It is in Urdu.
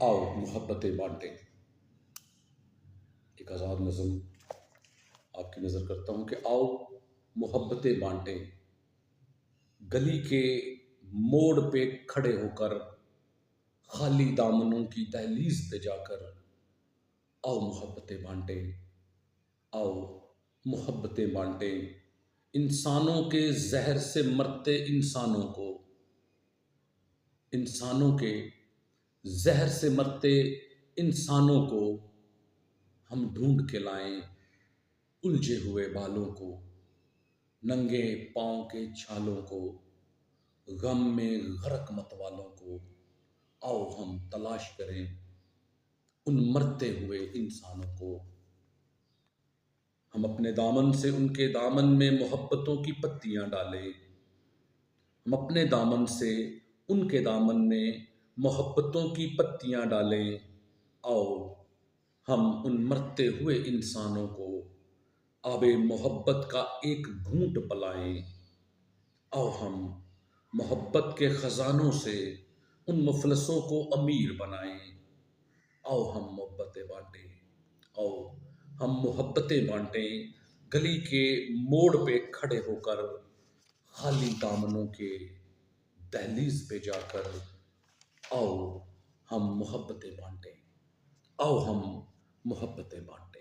آؤ محبتیں بانٹیں۔ ایک آزاد نظم آپ کی نظر کرتا ہوں کہ آؤ محبتیں بانٹیں، گلی کے موڑ پہ کھڑے ہو کر، خالی دامنوں کی دہلیز پہ جا کر، آؤ محبتیں بانٹیں، آؤ محبتیں بانٹیں، انسانوں کے زہر سے مرتے انسانوں کو، انسانوں کے زہر سے مرتے انسانوں کو ہم ڈھونڈ کے لائیں، الجھے ہوئے بالوں کو، ننگے پاؤں کے چھالوں کو، غم میں غرق مت والوں کو، آؤ ہم تلاش کریں ان مرتے ہوئے انسانوں کو۔ ہم اپنے دامن سے ان کے دامن میں محبتوں کی پتیاں ڈالیں، ہم اپنے دامن سے ان کے دامن میں محبتوں کی پتیاں ڈالیں، آؤ ہم ان مرتے ہوئے انسانوں کو آب محبت کا ایک گھونٹ پلائیں، آؤ ہم محبت کے خزانوں سے ان مفلسوں کو امیر بنائیں، آؤ ہم محبتیں بانٹیں، آؤ ہم محبتیں بانٹیں، گلی کے موڑ پہ کھڑے ہو کر، خالی دامنوں کے دہلیز پہ جا کر، آؤ ہم محبتیں بانٹیں، آؤ ہم محبتیں بانٹیں۔